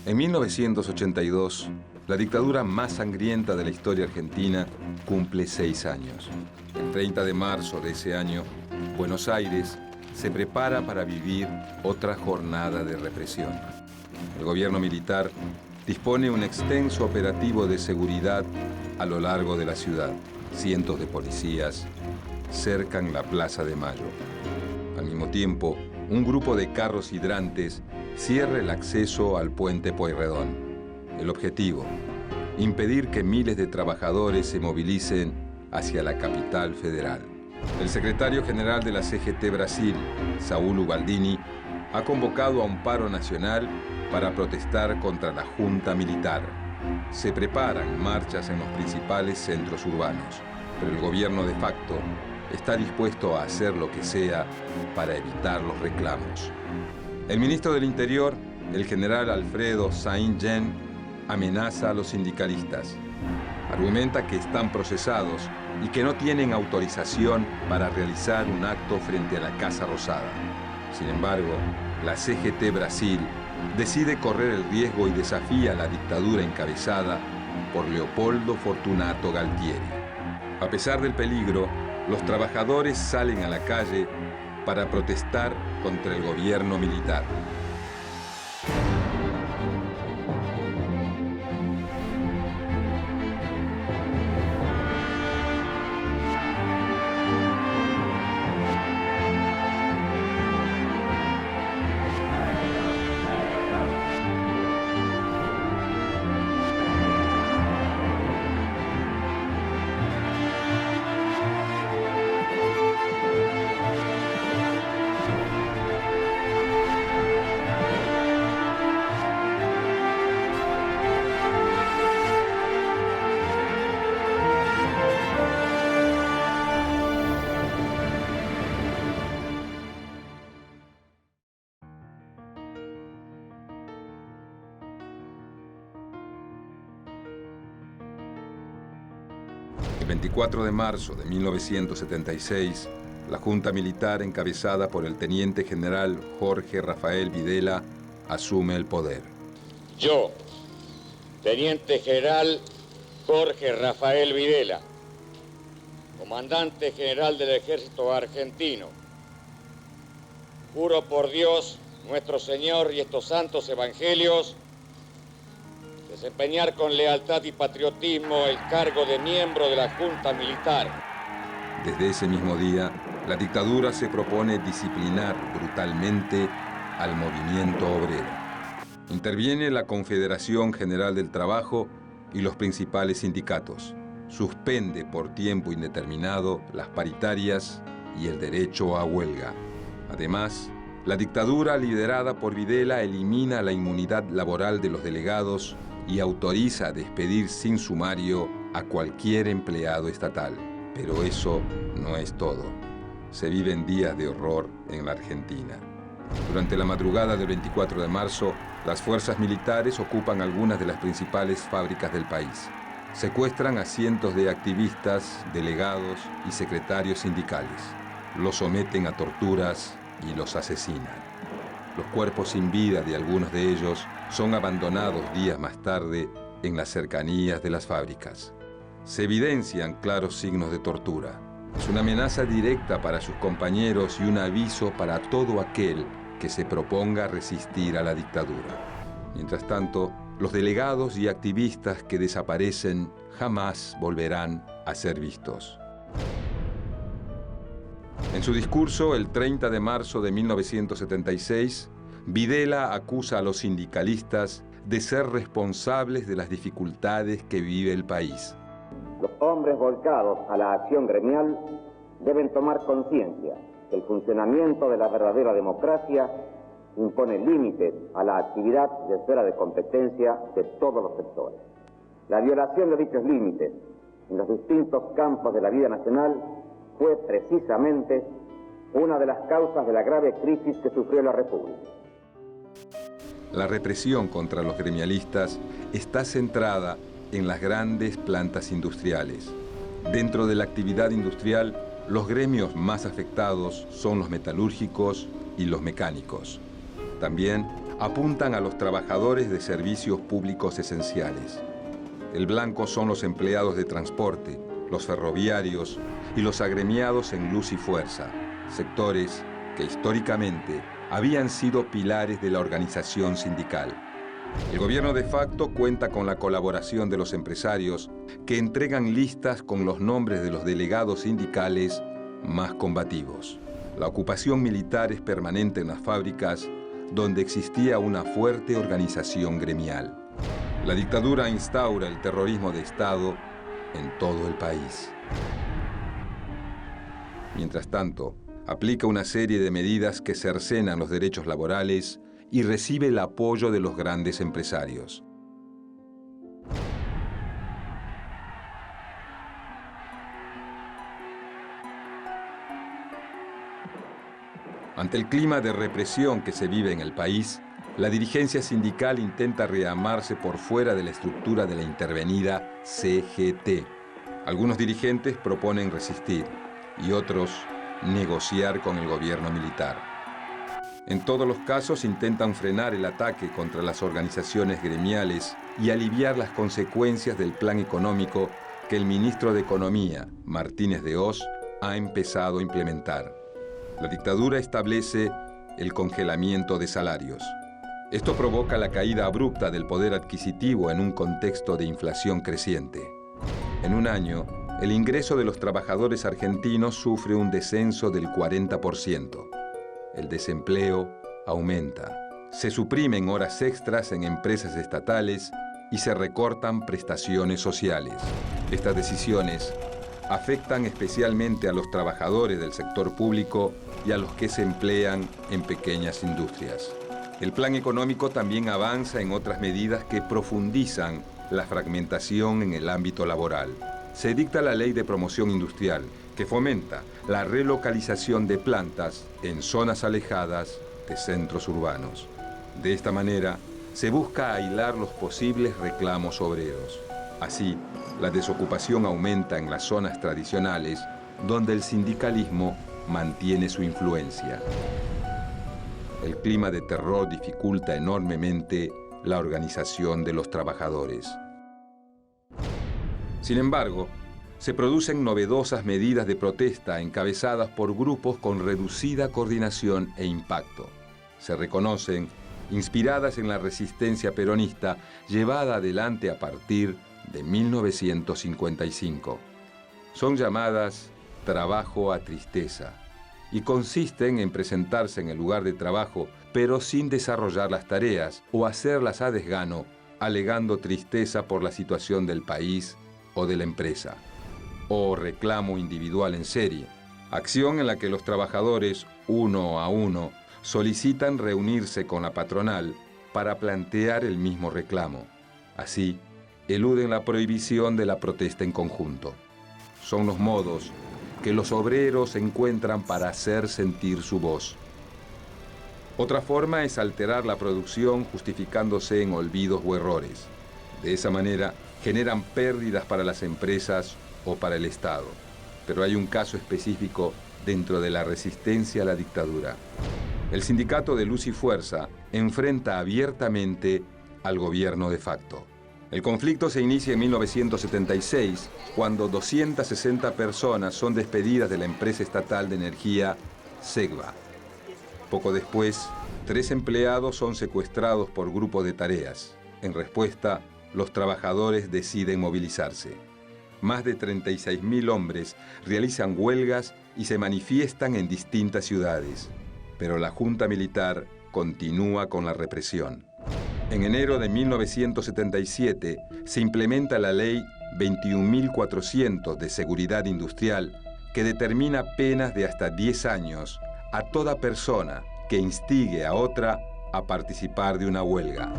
En 1982, la dictadura más sangrienta de la historia argentina cumple 6 años. El 30 de marzo de ese año, Buenos Aires se prepara para vivir otra jornada de represión. El gobierno militar dispone un extenso operativo de seguridad a lo largo de la ciudad. Cientos de policías cercan la Plaza de Mayo. Al mismo tiempo, un grupo de carros hidrantes cierra el acceso al puente Pueyrredón. El objetivo: impedir que miles de trabajadores se movilicen hacia la capital federal. El secretario general de la CGT Brasil, Saúl Ubaldini, ha convocado a un paro nacional para protestar contra la junta militar. Se preparan marchas en los principales centros urbanos, pero el gobierno de facto está dispuesto a hacer lo que sea para evitar los reclamos. El ministro del Interior, el general Alfredo Saint-Jean, amenaza a los sindicalistas. Argumenta que están procesados y que no tienen autorización para realizar un acto frente a la Casa Rosada. Sin embargo, la CGT Brasil decide correr el riesgo y desafía la dictadura encabezada por Leopoldo Fortunato Galtieri. A pesar del peligro, los trabajadores salen a la calle para protestar contra el gobierno militar. El 24 de marzo de 1976, la Junta Militar, encabezada por el teniente general Jorge Rafael Videla, asume el poder. Yo, teniente general Jorge Rafael Videla, comandante general del Ejército Argentino, juro por Dios, nuestro Señor y estos santos evangelios, desempeñar con lealtad y patriotismo el cargo de miembro de la Junta Militar. Desde ese mismo día, la dictadura se propone disciplinar brutalmente al movimiento obrero. Interviene la Confederación General del Trabajo y los principales sindicatos. Suspende por tiempo indeterminado las paritarias y el derecho a huelga. Además, la dictadura liderada por Videla elimina la inmunidad laboral de los delegados y autoriza a despedir sin sumario a cualquier empleado estatal. Pero eso no es todo. Se viven días de horror en la Argentina. Durante la madrugada del 24 de marzo, las fuerzas militares ocupan algunas de las principales fábricas del país. Secuestran a cientos de activistas, delegados y secretarios sindicales. Los someten a torturas y los asesinan. Los cuerpos sin vida de algunos de ellos son abandonados días más tarde en las cercanías de las fábricas. Se evidencian claros signos de tortura. Es una amenaza directa para sus compañeros y un aviso para todo aquel que se proponga resistir a la dictadura. Mientras tanto, los delegados y activistas que desaparecen jamás volverán a ser vistos. En su discurso, el 30 de marzo de 1976, Videla acusa a los sindicalistas de ser responsables de las dificultades que vive el país. Los hombres volcados a la acción gremial deben tomar conciencia que el funcionamiento de la verdadera democracia impone límites a la actividad de esfera de competencia de todos los sectores. La violación de dichos límites en los distintos campos de la vida nacional fue precisamente una de las causas de la grave crisis que sufrió la República. La represión contra los gremialistas está centrada en las grandes plantas industriales. Dentro de la actividad industrial, los gremios más afectados son los metalúrgicos y los mecánicos. También apuntan a los trabajadores de servicios públicos esenciales. El blanco son los empleados de transporte, los ferroviarios y los agremiados en Luz y Fuerza, sectores que históricamente habían sido pilares de la organización sindical. El gobierno de facto cuenta con la colaboración de los empresarios que entregan listas con los nombres de los delegados sindicales más combativos. La ocupación militar es permanente en las fábricas donde existía una fuerte organización gremial. La dictadura instaura el terrorismo de Estado en todo el país. Mientras tanto, aplica una serie de medidas que cercenan los derechos laborales y recibe el apoyo de los grandes empresarios. Ante el clima de represión que se vive en el país, la dirigencia sindical intenta rearmarse por fuera de la estructura de la intervenida CGT. Algunos dirigentes proponen resistir y otros negociar con el gobierno militar. En todos los casos intentan frenar el ataque contra las organizaciones gremiales y aliviar las consecuencias del plan económico que el ministro de Economía, Martínez de Hoz, ha empezado a implementar. La dictadura establece el congelamiento de salarios. Esto provoca la caída abrupta del poder adquisitivo en un contexto de inflación creciente. En un año, el ingreso de los trabajadores argentinos sufre un descenso del 40%. El desempleo aumenta. Se suprimen horas extras en empresas estatales y se recortan prestaciones sociales. Estas decisiones afectan especialmente a los trabajadores del sector público y a los que se emplean en pequeñas industrias. El plan económico también avanza en otras medidas que profundizan la fragmentación en el ámbito laboral. Se dicta la Ley de Promoción Industrial, que fomenta la relocalización de plantas en zonas alejadas de centros urbanos. De esta manera, se busca aislar los posibles reclamos obreros. Así, la desocupación aumenta en las zonas tradicionales, donde el sindicalismo mantiene su influencia. El clima de terror dificulta enormemente la organización de los trabajadores. Sin embargo, se producen novedosas medidas de protesta encabezadas por grupos con reducida coordinación e impacto. Se reconocen inspiradas en la resistencia peronista llevada adelante a partir de 1955. Son llamadas trabajo a tristeza y consisten en presentarse en el lugar de trabajo pero sin desarrollar las tareas o hacerlas a desgano, alegando tristeza por la situación del país o de la empresa. O reclamo individual en serie, acción en la que los trabajadores, uno a uno, solicitan reunirse con la patronal para plantear el mismo reclamo. Así, eluden la prohibición de la protesta en conjunto. Son los modos que los obreros encuentran para hacer sentir su voz. Otra forma es alterar la producción justificándose en olvidos o errores. De esa manera, generan pérdidas para las empresas o para el Estado. Pero hay un caso específico dentro de la resistencia a la dictadura. El sindicato de Luz y Fuerza enfrenta abiertamente al gobierno de facto. El conflicto se inicia en 1976, cuando 260 personas son despedidas de la empresa estatal de energía Segva. Poco después, 3 empleados son secuestrados por grupos de tareas. En respuesta, los trabajadores deciden movilizarse. Más de 36.000 hombres realizan huelgas y se manifiestan en distintas ciudades. Pero la Junta Militar continúa con la represión. En enero de 1977 se implementa la Ley 21.400 de Seguridad Industrial, que determina penas de hasta 10 años a toda persona que instigue a otra a participar de una huelga.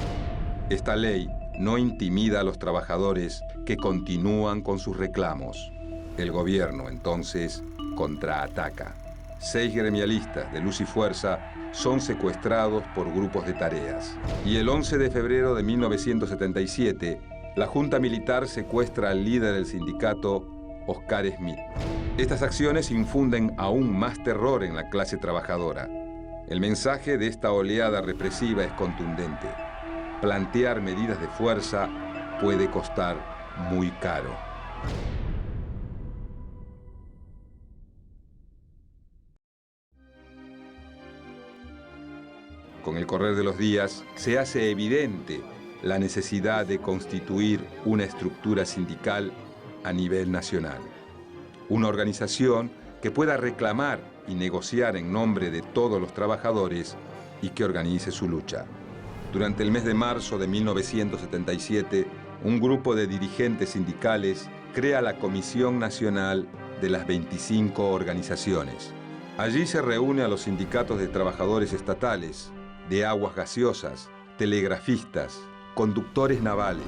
Esta ley no intimida a los trabajadores que continúan con sus reclamos. El gobierno, entonces, contraataca. 6 gremialistas de Luz y Fuerza son secuestrados por grupos de tareas. Y el 11 de febrero de 1977, la Junta Militar secuestra al líder del sindicato, Oscar Smith. Estas acciones infunden aún más terror en la clase trabajadora. El mensaje de esta oleada represiva es contundente. Plantear medidas de fuerza puede costar muy caro. Con el correr de los días, se hace evidente la necesidad de constituir una estructura sindical a nivel nacional. Una organización que pueda reclamar y negociar en nombre de todos los trabajadores y que organice su lucha. Durante el mes de marzo de 1977, un grupo de dirigentes sindicales crea la Comisión Nacional de las 25 organizaciones. Allí se reúne a los sindicatos de trabajadores estatales, de aguas gaseosas, telegrafistas, conductores navales,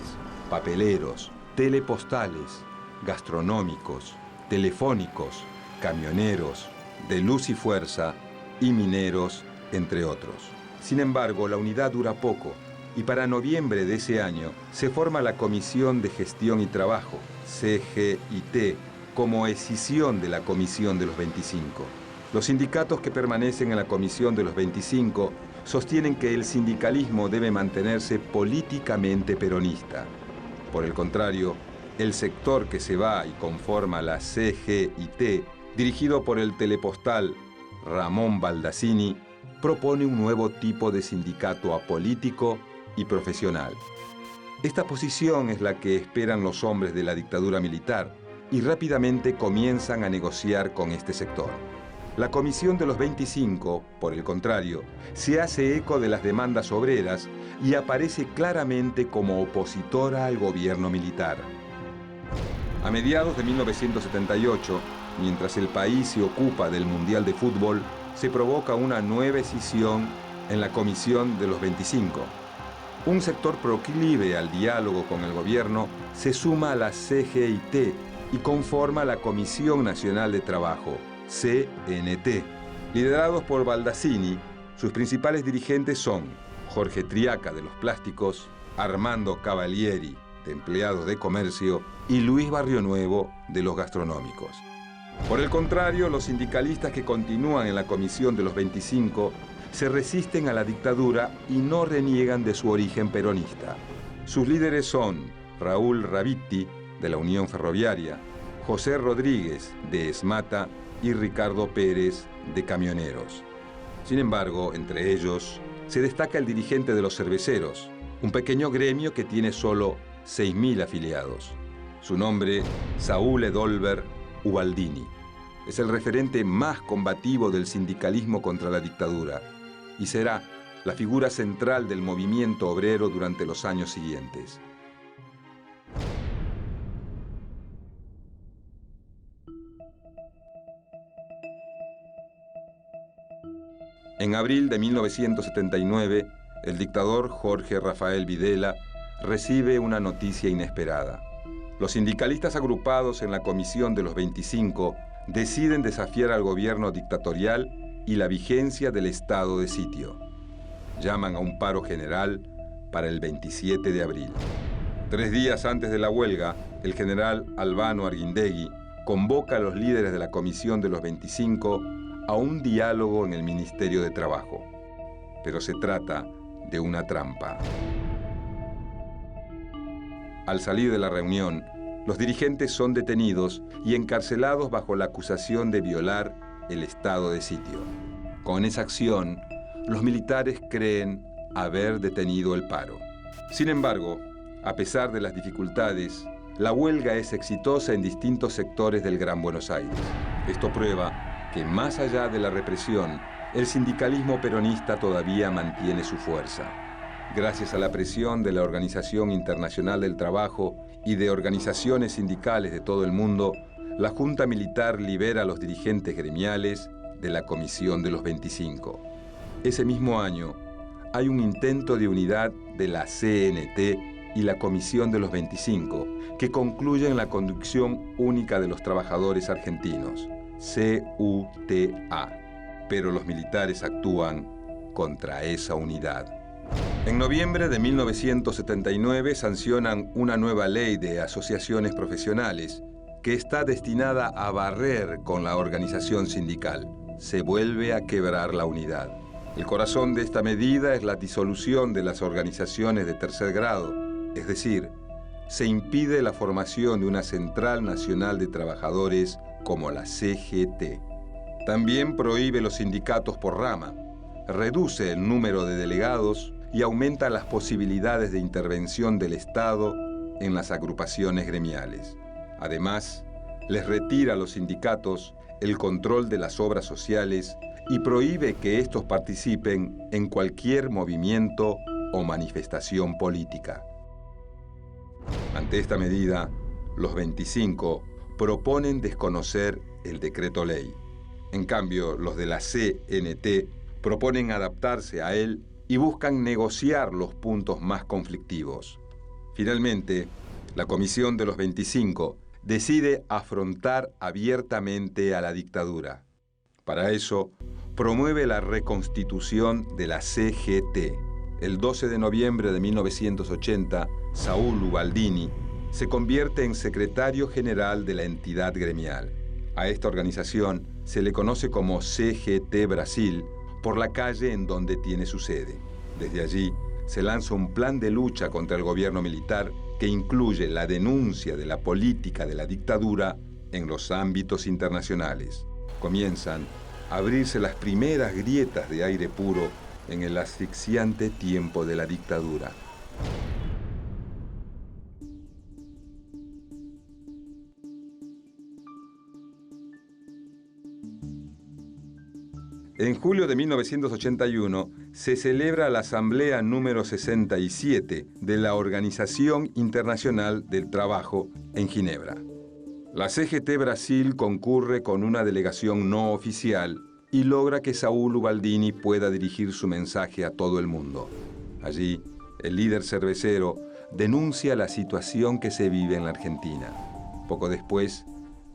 papeleros, telepostales, gastronómicos, telefónicos, camioneros, de luz y fuerza y mineros, entre otros. Sin embargo, la unidad dura poco y para noviembre de ese año se forma la Comisión de Gestión y Trabajo, CGIT, como escisión de la Comisión de los 25. Los sindicatos que permanecen en la Comisión de los 25 sostienen que el sindicalismo debe mantenerse políticamente peronista. Por el contrario, el sector que se va y conforma la CGIT, dirigido por el telepostal Ramón Baldassini, propone un nuevo tipo de sindicato apolítico y profesional. Esta posición es la que esperan los hombres de la dictadura militar y rápidamente comienzan a negociar con este sector. La Comisión de los 25, por el contrario, se hace eco de las demandas obreras y aparece claramente como opositora al gobierno militar. A mediados de 1978, mientras el país se ocupa del Mundial de Fútbol, se provoca una nueva escisión en la Comisión de los 25. Un sector proclive al diálogo con el gobierno se suma a la CGIT y conforma la Comisión Nacional de Trabajo, CNT. Liderados por Baldassini, sus principales dirigentes son Jorge Triaca, de los plásticos, Armando Cavalieri, de empleados de comercio, y Luis Barrionuevo, de los gastronómicos. Por el contrario, los sindicalistas que continúan en la Comisión de los 25 se resisten a la dictadura y no reniegan de su origen peronista. Sus líderes son Raúl Ravitti, de la Unión Ferroviaria, José Rodríguez, de ESMATA, y Ricardo Pérez, de Camioneros. Sin embargo, entre ellos, se destaca el dirigente de los cerveceros, un pequeño gremio que tiene solo 6.000 afiliados. Su nombre, Saúl Edolver Ubaldini. Es el referente más combativo del sindicalismo contra la dictadura y será la figura central del movimiento obrero durante los años siguientes. En abril de 1979, el dictador Jorge Rafael Videla recibe una noticia inesperada. Los sindicalistas agrupados en la Comisión de los 25 deciden desafiar al gobierno dictatorial y la vigencia del estado de sitio. Llaman a un paro general para el 27 de abril. 3 días antes de la huelga, el general Albano Arguindegui convoca a los líderes de la Comisión de los 25 a un diálogo en el Ministerio de Trabajo. Pero se trata de una trampa. Al salir de la reunión, los dirigentes son detenidos y encarcelados bajo la acusación de violar el estado de sitio. Con esa acción, los militares creen haber detenido el paro. Sin embargo, a pesar de las dificultades, la huelga es exitosa en distintos sectores del Gran Buenos Aires. Esto prueba que más allá de la represión, el sindicalismo peronista todavía mantiene su fuerza. Gracias a la presión de la Organización Internacional del Trabajo y de organizaciones sindicales de todo el mundo, la Junta Militar libera a los dirigentes gremiales de la Comisión de los 25. Ese mismo año, hay un intento de unidad de la CNT y la Comisión de los 25, que concluyen la conducción única de los trabajadores argentinos, CUTA. Pero los militares actúan contra esa unidad. En noviembre de 1979 sancionan una nueva ley de asociaciones profesionales que está destinada a barrer con la organización sindical. Se vuelve a quebrar la unidad. El corazón de esta medida es la disolución de las organizaciones de tercer grado, es decir, se impide la formación de una Central Nacional de Trabajadores como la CGT. También prohíbe los sindicatos por rama, reduce el número de delegados y aumenta las posibilidades de intervención del Estado en las agrupaciones gremiales. Además, les retira a los sindicatos el control de las obras sociales y prohíbe que estos participen en cualquier movimiento o manifestación política. Ante esta medida, los 25 proponen desconocer el decreto ley. En cambio, los de la CNT proponen adaptarse a él y buscan negociar los puntos más conflictivos. Finalmente, la Comisión de los 25 decide afrontar abiertamente a la dictadura. Para eso, promueve la reconstitución de la CGT. El 12 de noviembre de 1980, Saúl Ubaldini se convierte en secretario general de la entidad gremial. A esta organización se le conoce como CGT Brasil por la calle en donde tiene su sede. Desde allí se lanza un plan de lucha contra el gobierno militar que incluye la denuncia de la política de la dictadura en los ámbitos internacionales. Comienzan a abrirse las primeras grietas de aire puro en el asfixiante tiempo de la dictadura. En julio de 1981 se celebra la Asamblea número 67 de la Organización Internacional del Trabajo en Ginebra. La CGT Brasil concurre con una delegación no oficial y logra que Saúl Ubaldini pueda dirigir su mensaje a todo el mundo. Allí, el líder cervecero denuncia la situación que se vive en la Argentina. Poco después,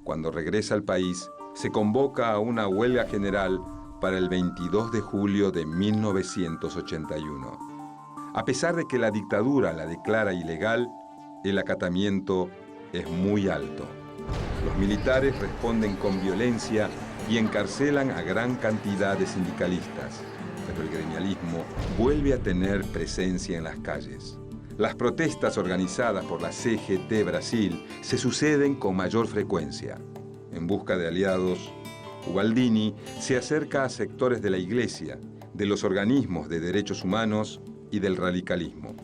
cuando regresa al país, se convoca a una huelga general para el 22 de julio de 1981. A pesar de que la dictadura la declara ilegal, el acatamiento es muy alto. Los militares responden con violencia y encarcelan a gran cantidad de sindicalistas, pero el gremialismo vuelve a tener presencia en las calles. Las protestas organizadas por la CGT Brasil se suceden con mayor frecuencia. En busca de aliados, Ubaldini se acerca a sectores de la Iglesia, de los organismos de derechos humanos y del radicalismo.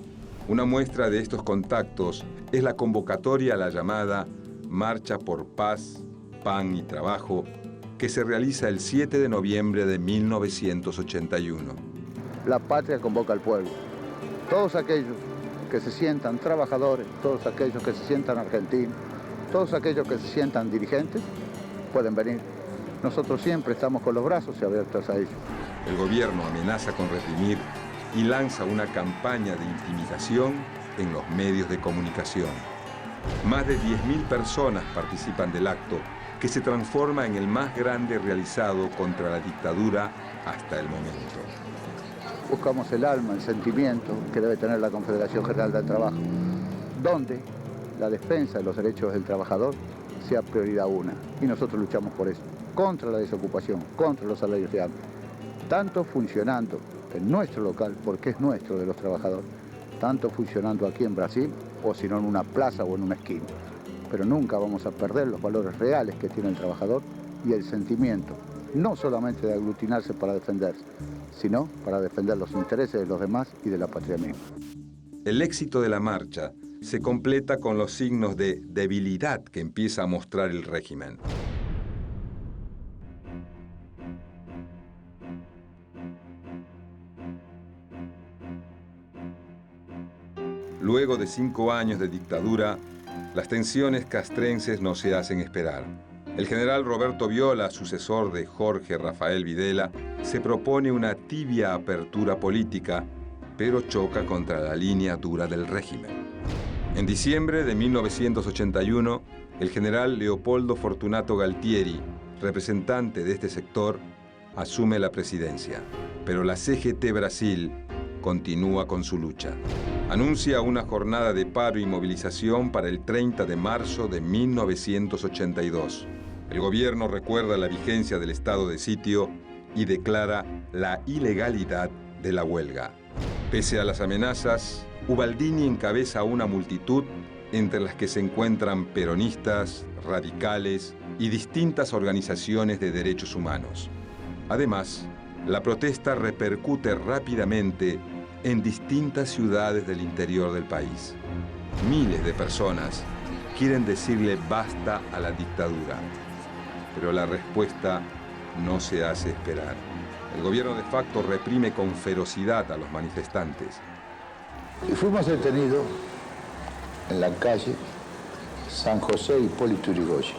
Una muestra de estos contactos es la convocatoria a la llamada Marcha por Paz, Pan y Trabajo, que se realiza el 7 de noviembre de 1981. La patria convoca al pueblo. Todos aquellos que se sientan trabajadores, todos aquellos que se sientan argentinos, todos aquellos que se sientan dirigentes, pueden venir. Nosotros siempre estamos con los brazos abiertos a ellos. El gobierno amenaza con reprimir y lanza una campaña de intimidación en los medios de comunicación. Más de 10.000 personas participan del acto, que se transforma en el más grande realizado contra la dictadura hasta el momento. Buscamos el alma, el sentimiento que debe tener la Confederación General del Trabajo, donde la defensa de los derechos del trabajador sea prioridad una. Y nosotros luchamos por eso, contra la desocupación, contra los salarios de hambre. Tanto funcionando en nuestro local, porque es nuestro de los trabajadores, tanto funcionando aquí en Brasil, o si no en una plaza o en una esquina. Pero nunca vamos a perder los valores reales que tiene el trabajador y el sentimiento, no solamente de aglutinarse para defenderse, sino para defender los intereses de los demás y de la patria misma. El éxito de la marcha se completa con los signos de debilidad que empieza a mostrar el régimen. Luego de 5 años de dictadura, las tensiones castrenses no se hacen esperar. El general Roberto Viola, sucesor de Jorge Rafael Videla, se propone una tibia apertura política, pero choca contra la línea dura del régimen. En diciembre de 1981, el general Leopoldo Fortunato Galtieri, representante de este sector, asume la presidencia, pero la CGT Brasil continúa con su lucha. Anuncia una jornada de paro y movilización para el 30 de marzo de 1982. El gobierno recuerda la vigencia del estado de sitio y declara la ilegalidad de la huelga. Pese a las amenazas, Ubaldini encabeza una multitud entre las que se encuentran peronistas, radicales y distintas organizaciones de derechos humanos. Además, la protesta repercute rápidamente en distintas ciudades del interior del país. Miles de personas quieren decirle basta a la dictadura, pero la respuesta no se hace esperar. El gobierno de facto reprime con ferocidad a los manifestantes. Y fuimos detenidos en la calle San José Hipólito Yrigoyen.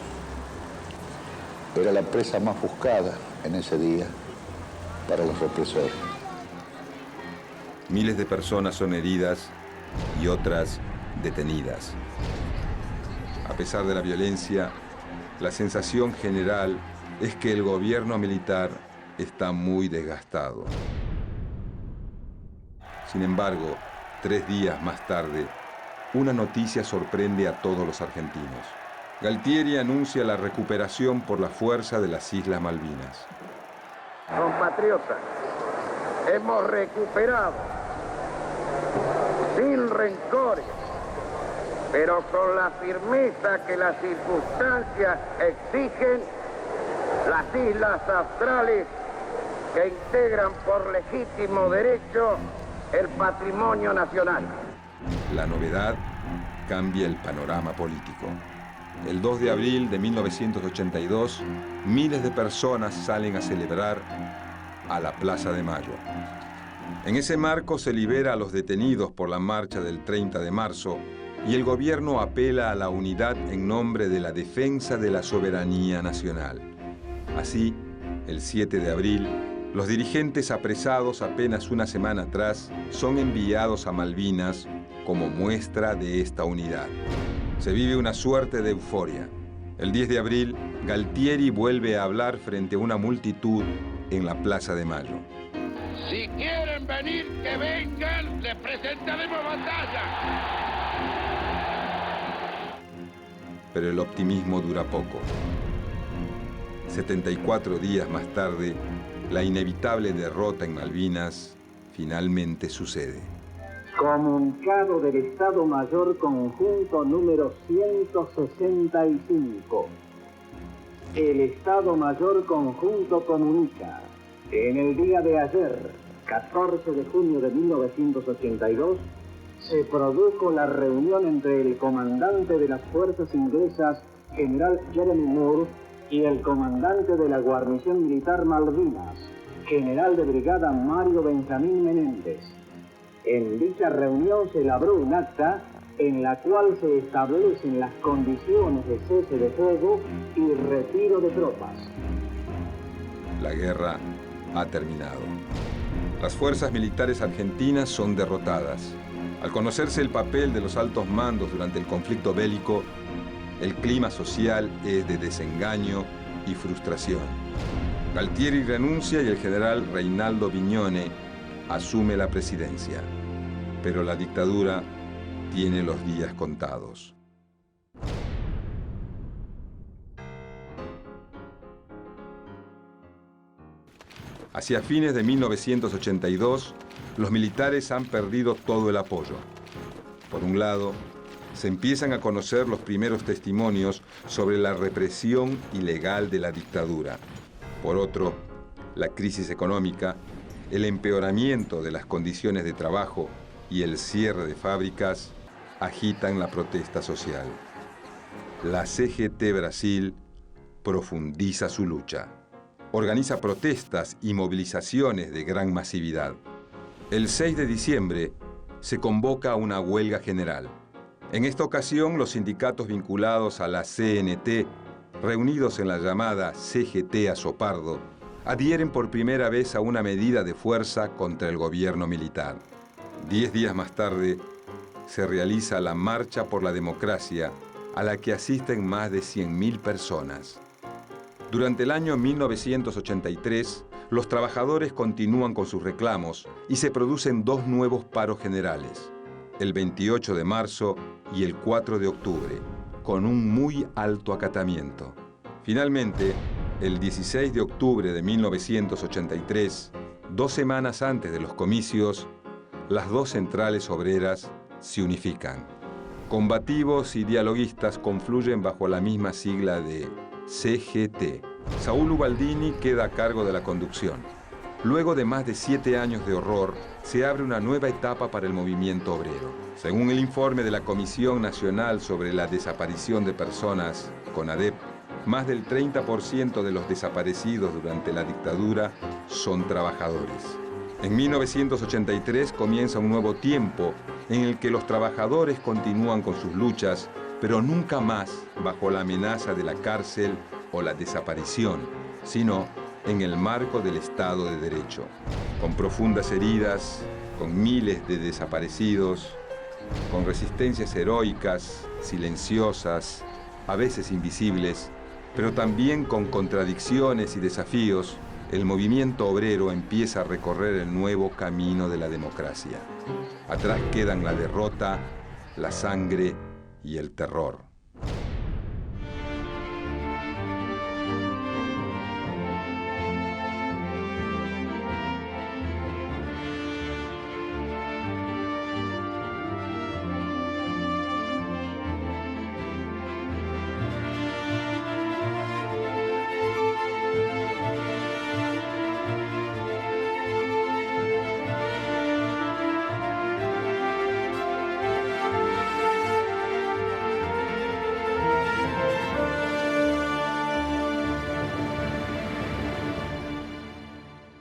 Era la presa más buscada en ese día para los represores. Miles de personas son heridas y otras detenidas. A pesar de la violencia, la sensación general es que el gobierno militar está muy desgastado. Sin embargo, 3 días más tarde, una noticia sorprende a todos los argentinos. Galtieri anuncia la recuperación por la fuerza de las Islas Malvinas. Compatriotas, hemos recuperado, sin rencores, pero con la firmeza que las circunstancias exigen, las islas australes que integran por legítimo derecho el patrimonio nacional. La novedad cambia el panorama político. El 2 de abril de 1982, miles de personas salen a celebrar a la Plaza de Mayo. En ese marco se libera a los detenidos por la marcha del 30 de marzo y el gobierno apela a la unidad en nombre de la defensa de la soberanía nacional. Así, el 7 de abril, los dirigentes apresados apenas una semana atrás son enviados a Malvinas como muestra de esta unidad. Se vive una suerte de euforia. El 10 de abril, Galtieri vuelve a hablar frente a una multitud en la Plaza de Mayo. Si quieren venir, que vengan, les presentaremos batalla. Pero el optimismo dura poco. 74 días más tarde, la inevitable derrota en Malvinas finalmente sucede. Comunicado del Estado Mayor Conjunto número 165. El Estado Mayor Conjunto comunica que en el día de ayer, 14 de junio de 1982, se produjo la reunión entre el comandante de las fuerzas inglesas, general Jeremy Moore, y el comandante de la guarnición militar Malvinas, general de brigada Mario Benjamín Menéndez. En dicha reunión se elaboró un acta en la cual se establecen las condiciones de cese de fuego y retiro de tropas. La guerra ha terminado. Las fuerzas militares argentinas son derrotadas. Al conocerse el papel de los altos mandos durante el conflicto bélico, el clima social es de desengaño y frustración. Galtieri renuncia y el general Reinaldo Vignone asume la presidencia. Pero la dictadura tiene los días contados. Hacia fines de 1982, los militares han perdido todo el apoyo. Por un lado, se empiezan a conocer los primeros testimonios sobre la represión ilegal de la dictadura. Por otro, la crisis económica, el empeoramiento de las condiciones de trabajo y el cierre de fábricas agitan la protesta social. La CGT Brasil profundiza su lucha. Organiza protestas y movilizaciones de gran masividad. El 6 de diciembre se convoca una huelga general. En esta ocasión, los sindicatos vinculados a la CNT, reunidos en la llamada CGT Azopardo, adhieren por primera vez a una medida de fuerza contra el gobierno militar. 10 días más tarde, se realiza la Marcha por la Democracia, a la que asisten más de 100.000 personas. Durante el año 1983, los trabajadores continúan con sus reclamos y se producen 2 nuevos paros generales, el 28 de marzo y el 4 de octubre, con un muy alto acatamiento. Finalmente, El 16 de octubre de 1983, 2 semanas antes de los comicios, las dos centrales obreras se unifican. Combativos y dialoguistas confluyen bajo la misma sigla de CGT. Saúl Ubaldini queda a cargo de la conducción. Luego de más de 7 años de horror, se abre una nueva etapa para el movimiento obrero. Según el informe de la Comisión Nacional sobre la Desaparición de Personas, CONADEP, más del 30% de los desaparecidos durante la dictadura son trabajadores. En 1983 comienza un nuevo tiempo en el que los trabajadores continúan con sus luchas, pero nunca más bajo la amenaza de la cárcel o la desaparición, sino en el marco del Estado de Derecho, con profundas heridas, con miles de desaparecidos, con resistencias heroicas, silenciosas, a veces invisibles, pero también con contradicciones y desafíos. El movimiento obrero empieza a recorrer el nuevo camino de la democracia. Atrás quedan la derrota, la sangre y el terror.